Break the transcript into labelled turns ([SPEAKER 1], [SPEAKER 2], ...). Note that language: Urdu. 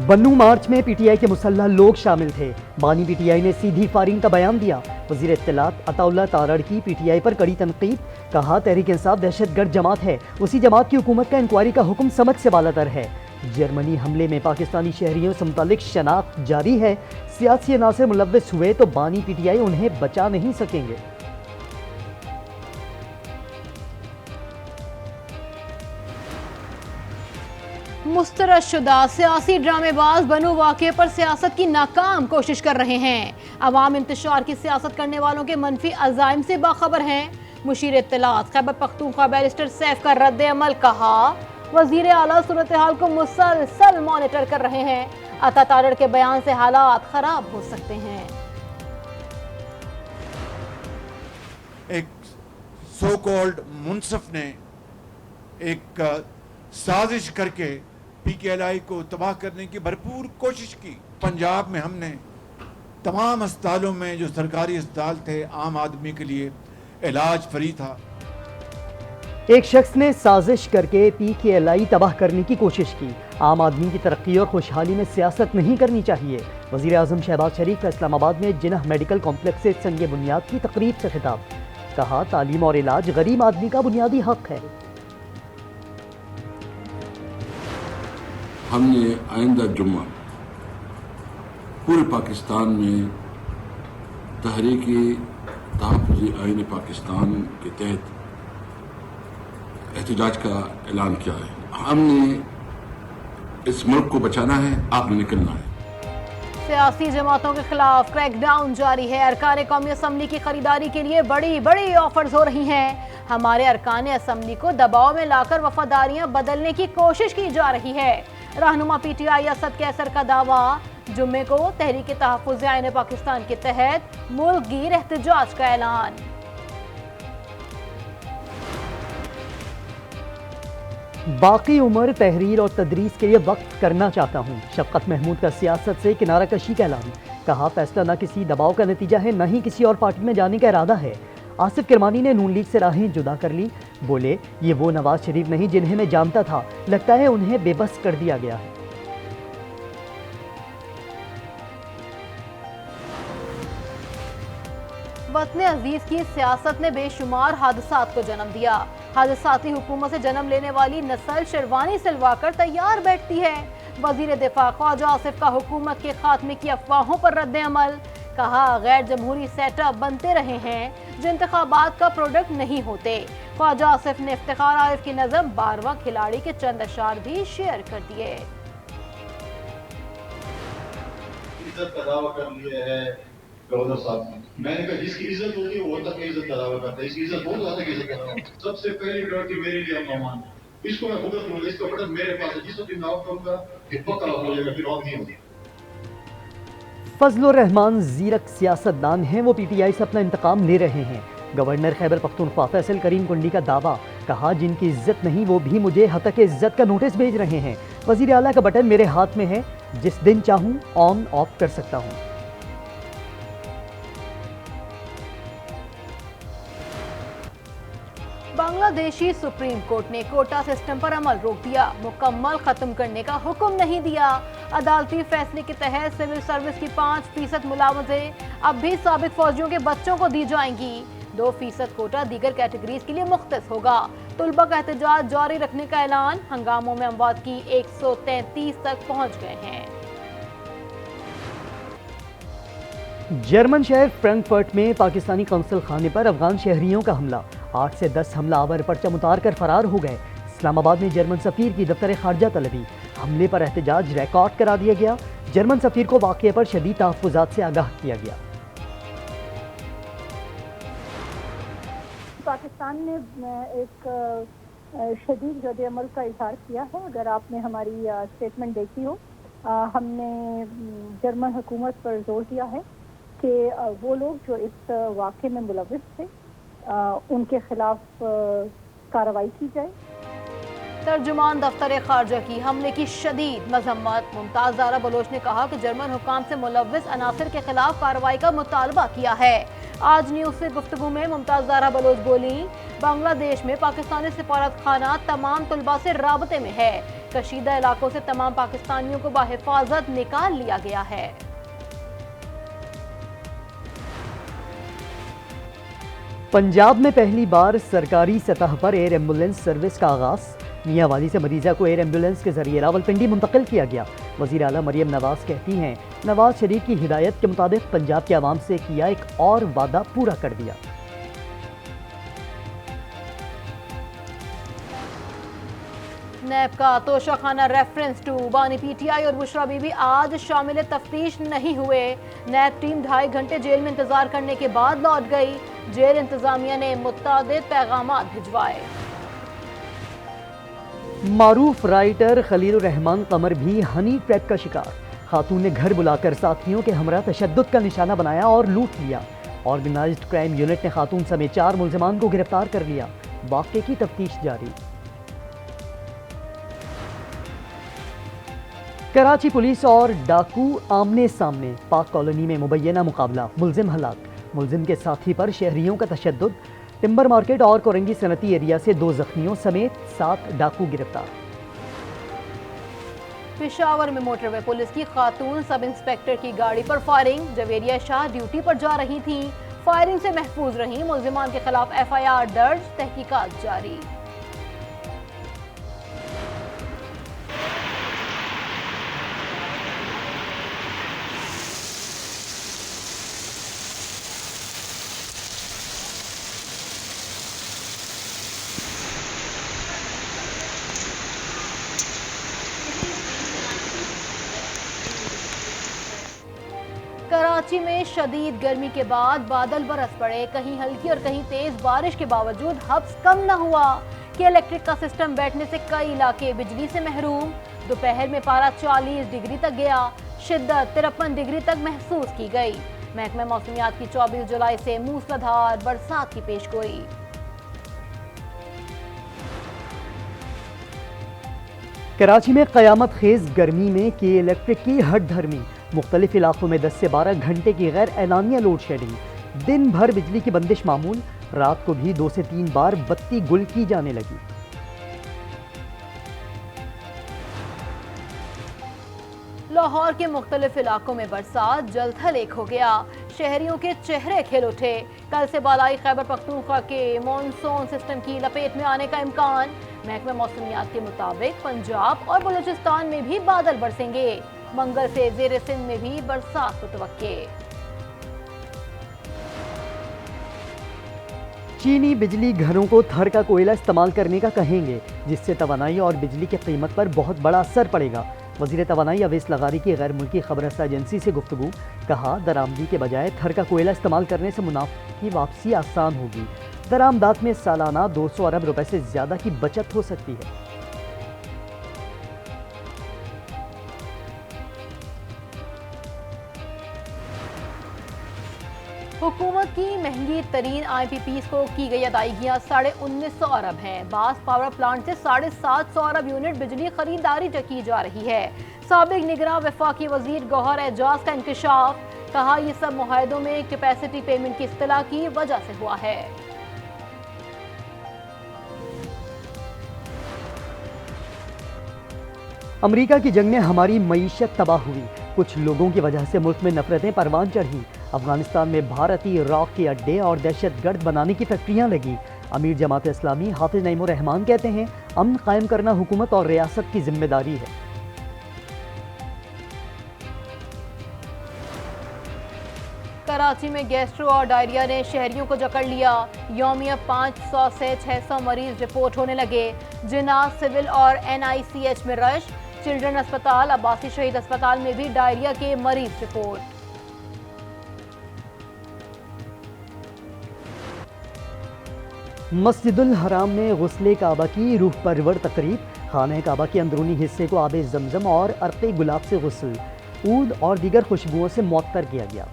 [SPEAKER 1] بنو مارچ میں پی ٹی آئی کے مسلح لوگ شامل تھے۔ بانی پی ٹی آئی نے سیدھی فائرنگ کا بیان دیا۔ وزیر اطلاعات عطا اللہ تارڑ کی پی ٹی آئی پر کڑی تنقید، کہا تحریک انصاف دہشت گرد جماعت ہے، اسی جماعت کی حکومت کا انکوائری کا حکم سمجھ سے بالاتر ہے۔ جرمنی حملے میں پاکستانی شہریوں سے متعلق شناخت جاری ہے، سیاسی عناصر ملوث ہوئے تو بانی پی ٹی آئی انہیں بچا نہیں سکیں گے۔
[SPEAKER 2] مسترد شدہ سیاسی ڈرامے باز بنو واقعے پر سیاست کی ناکام کوشش کر رہے ہیں۔ عوام انتشار کی سیاست کرنے والوں کے منفی عزائم سے باخبر ہیں۔ مشیر اطلاعات خیبر پختونخوا بیرسٹر سیف کا رد عمل، کہا وزیر اعلیٰ صورتحال کو مسلسل مانیٹر کر رہے ہیں، عطا تارڑ کے بیان سے حالات خراب ہو سکتے ہیں۔
[SPEAKER 3] ایک سو کالڈ منصف نے ایک سازش کر کے پی کے ایل آئی کو تباہ کرنے کی بھرپور کوشش کی۔ پنجاب میں ہم نے تمام اسپتالوں میں جو سرکاری اسپتال تھے عام آدمی کے لیے علاج فری تھا۔
[SPEAKER 1] ایک شخص نے سازش کر کے پی کے ایل آئی تباہ کرنے کی کوشش کی۔ عام آدمی کی ترقی اور خوشحالی میں سیاست نہیں کرنی چاہیے۔ وزیر اعظم شہباز شریف کا اسلام آباد میں جناح میڈیکل کمپلیکس سے سنگ بنیاد کی تقریب سے خطاب، کہا تعلیم اور علاج غریب آدمی کا بنیادی حق ہے۔
[SPEAKER 4] ہم نے آئندہ جمعہ پورے پاکستان میں تحریک تحفظ آئین پاکستان کے تحت احتجاج کا اعلان کیا ہے۔ ہم نے اس ملک کو بچانا ہے، آپ نے نکلنا ہے۔
[SPEAKER 2] سیاسی جماعتوں کے خلاف کریک ڈاؤن جاری ہے۔ ارکان قومی اسمبلی کی خریداری کے لیے بڑی آفرز ہو رہی ہیں۔ ہمارے ارکان اسمبلی کو دباؤ میں لا کر وفاداریاں بدلنے کی کوشش کی جا رہی ہے۔ رہنما پی ٹی آئی اسد کیسر کا دعویٰ، جمعے کو تحریک تحفظ آئین پاکستان کے تحت ملک گیر احتجاج کا اعلان۔
[SPEAKER 1] باقی عمر تحریر اور تدریس کے لیے وقف کرنا چاہتا ہوں، شفقت محمود کا سیاست سے کنارہ کشی کا اعلان، کہا فیصلہ نہ کسی دباؤ کا نتیجہ ہے نہ ہی کسی اور پارٹی میں جانے کا ارادہ ہے۔ آصف کرمانی نے نون لیگ سے راہیں جدا کر لی، بولے یہ وہ نواز شریف نہیں جنہیں میں جانتا تھا، لگتا ہے انہیں بے بس کر دیا گیا ہے۔
[SPEAKER 2] وطن عزیز کی سیاست نے بے شمار حادثات کو جنم دیا۔ حادثاتی حکومت سے جنم لینے والی نسل شیروانی سلوا کر تیار بیٹھتی ہے۔ وزیر دفاع خواجہ آصف کا حکومت کے خاتمے کی افواہوں پر رد عمل، کہا غیر جمہوری سیٹ اپ بنتے رہے ہیں جو انتخابات کا پروڈکٹ نہیں ہوتے۔ خواجہ آصف نے افتخار عارف کی نظم 12واں کھلاڑی کے چند اشعار بھی شیئر کر دیے۔
[SPEAKER 5] عزت کا دعویٰ کر لیا ہے گورنر صاحب نے، میں نے کہا جس کی عزت ہوتی ہے وہ تک عزت کا دعویٰ کرتا ہے، اس کی عزت بہت زیادہ کی عزت کرتا ہوں۔ سب سے پہلی پرائرٹی میرے لیے امن امان، اس کو میں خود کروں گا، اس کا پڑھن میرے پاس ہے، جس وقت میں آؤٹ کروں گا یہ پکا ہو جائے گا، پھر آؤٹ نہیں ہوگی۔
[SPEAKER 1] فضل الرحمان زیرک سیاست دان ہیں، وہ پی ٹی آئی سے اپنا انتقام لے رہے ہیں۔ گورنر خیبر پختونخوا فیصل کریم کنڈی کا دعویٰ، کہا جن کی عزت نہیں وہ بھی مجھے ہتک عزت کا نوٹس بھیج رہے ہیں۔ وزیر اعلیٰ کا بٹن میرے ہاتھ میں ہے، جس دن چاہوں آن آف کر سکتا ہوں۔
[SPEAKER 2] بنگلہ دیشی سپریم کورٹ نے کوٹا سسٹم پر عمل روک دیا، مکمل ختم کرنے کا حکم نہیں دیا۔ عدالتی فیصلے کے تحت سول سروس کی 5% ملازمتیں اب بھی سابق فوجیوں کے بچوں کو دی جائیں گی۔ 2% کوٹا دیگر کیٹیگریز کے لیے مختص ہوگا۔ طلبہ کا احتجاج جاری رکھنے کا اعلان، ہنگاموں میں اموات کی 133 تک پہنچ گئے ہیں۔
[SPEAKER 1] جرمن شہر فرینکفرٹ میں پاکستانی قونصل خانے پر افغان شہریوں کا حملہ، 8 سے 10 حملہ آور پرچم اتار کر فرار ہو گئے۔ اسلام آباد میں جرمن سفیر کی دفتر خارجہ طلبی، حملے پر احتجاج ریکارڈ کرا دیا گیا۔ جرمن سفیر کو واقعے پر شدید تحفظات سے آگاہ کیا گیا۔
[SPEAKER 6] پاکستان نے ایک شدید رد عمل کا اظہار کیا ہے۔ اگر آپ نے ہماری اسٹیٹمنٹ دیکھی ہو، ہم نے جرمن حکومت پر زور دیا ہے کہ وہ لوگ جو اس واقعے میں ملوث تھے ان کے خلاف کارروائی کی جائے۔
[SPEAKER 2] ترجمان دفتر خارجہ کی حملے کی شدید مذمت، ممتاز زہرا بلوچ نے کہا کہ جرمن حکام سے ملوث عناصر کے خلاف کارروائی کا مطالبہ کیا ہے۔ آج نیوز سے گفتگو میں ممتاز زہرا بلوچ بولی، بنگلہ دیش میں پاکستانی سفارت خانہ تمام طلباء سے رابطے میں ہے، کشیدہ علاقوں سے تمام پاکستانیوں کو بحفاظت نکال لیا گیا ہے۔
[SPEAKER 1] پنجاب میں پہلی بار سرکاری سطح پر ایئر ایمبولینس سروس کا آغاز، میاں والی سے مریضہ کو ایئر ایمبولینس کے ذریعے راولپنڈی منتقل کیا گیا۔ وزیر اعلیٰ مریم نواز کہتی ہیں، نواز شریف کی ہدایت کے مطابق پنجاب کے عوام سے کیا ایک اور وعدہ پورا کر دیا۔
[SPEAKER 2] نیب کا توشہ خانہ ریفرنس ٹو بانی پی ٹی آئی اور بشرا بی بی آج شامل تفتیش نہیں ہوئے۔ نیب ٹیم 2.5 گھنٹے جیل میں انتظار کرنے کے بعد لوٹ گئی۔ جیل انتظامیہ نے متعدد پیغامات بھجوائے۔
[SPEAKER 1] معروف رائٹر خلیل الرحمان قمر بھی ہنی ٹریپ کا شکار، خاتون نے گھر بلا کر ساتھیوں کے ہمراہ تشدد کا نشانہ بنایا اور لوٹ لیا۔ آرگنائزڈ کرائم یونٹ نے خاتون سمیت 4 ملزمان کو گرفتار کر لیا۔ واقعے کی تفتیش جاری۔ کراچی پولیس اور ڈاکو آمنے سامنے، پاک کالونی میں مبینہ مقابلہ، ملزم ہلاک، ملزم کے ساتھی پر شہریوں کا تشدد، ٹمبر مارکیٹ اور کورنگی صنعتی ایریا سے 2 زخمیوں سمیت 7 ڈاکو گرفتار۔
[SPEAKER 2] پشاور میں موٹر وے پولیس کی خاتون سب انسپیکٹر کی گاڑی پر فائرنگ، جویریہ شاہ ڈیوٹی پر جا رہی تھیں، فائرنگ سے محفوظ رہیں، ملزمان کے خلاف FIR درج، تحقیقات جاری۔ کراچی میں شدید گرمی کے بعد بادل برس پڑے، کہیں ہلکی اور کہیں تیز بارش کے باوجود حبس کم نہ ہوا کہ الیکٹرک کا سسٹم بیٹھنے سے کئی علاقے بجلی سے محروم۔ دوپہر میں پارہ 40 ڈگری تک گیا، شدت 53 ڈگری تک محسوس کی گئی۔ محکمہ موسمیات کی 24 جولائی سے موسلادھار برسات کی پیش گوئی۔
[SPEAKER 1] کراچی میں قیامت خیز گرمی میں کی الیکٹرک کی ہٹ دھرمی، مختلف علاقوں میں 10 سے 12 گھنٹے کی غیر اعلانیہ لوڈ شیڈنگ، دن بھر بجلی کی بندش معمول، رات کو بھی 2 سے 3 بار بتی گل کی جانے لگی۔
[SPEAKER 2] لاہور کے مختلف علاقوں میں برسات جل تھل ایک ہو گیا، شہریوں کے چہرے کھل اٹھے۔ کل سے بالائی خیبر پختونخوا کے مانسون سسٹم کی لپیٹ میں آنے کا امکان، محکمہ موسمیات کے مطابق پنجاب اور بلوچستان میں بھی بادل برسیں گے، منگل سے زیر سندھ میں بھی برسات متوقع۔
[SPEAKER 1] چینی بجلی گھروں کو تھر کا کوئلہ استعمال کرنے کا کہیں گے، جس سے توانائی اور بجلی کی قیمت پر بہت بڑا اثر پڑے گا۔ وزیر توانائی اویس لغاری کی غیر ملکی خبر رساں ایجنسی سے گفتگو، کہا درآمدی کے بجائے تھر کا کوئلہ استعمال کرنے سے منافع کی واپسی آسان ہوگی، درآمدات میں سالانہ 200 ارب روپے سے زیادہ کی بچت ہو سکتی ہے۔
[SPEAKER 2] حکومت کی مہنگی ترین IPPs کو کی گئی ادائیگیاں 1950 ارب ہیں، بعض پاور پلانٹ سے 750 ارب یونٹ بجلی خریداری کی جا رہی ہے۔ سابق نگراں وفاقی وزیر گوہر اعجاز کا انکشاف، کہا یہ سب معاہدوں میں کیپیسٹی پیمنٹ کی اصطلاح کی وجہ سے ہوا ہے۔
[SPEAKER 1] امریکہ کی جنگ میں ہماری معیشت تباہ ہوئی، کچھ لوگوں کی وجہ سے ملک میں نفرتیں پروان چڑھیں، افغانستان میں بھارتی راک کے اڈے اور دہشت گرد بنانے کی فیکٹریاں لگی۔ امیر جماعت اسلامی حافظ نعیم الرحمان کہتے ہیں، امن قائم کرنا حکومت اور ریاست کی ذمہ داری ہے۔
[SPEAKER 2] کراچی میں گیسٹرو اور ڈائریا نے شہریوں کو جکڑ لیا، یومیہ 500 سے 600 مریض رپورٹ ہونے لگے، جناح سول اور NICH میں رش، چلڈرن اسپتال، عباسی شہید اسپتال میں بھی ڈائریا کے مریض رپورٹ۔
[SPEAKER 1] مسجد الحرام میں غسل کعبہ کی روح پرور تقریب، خانہ کعبہ کے اندرونی حصے کو آب زمزم اور عرق گلاب سے غسل، عود اور دیگر خوشبوؤں سے معطر کیا گیا۔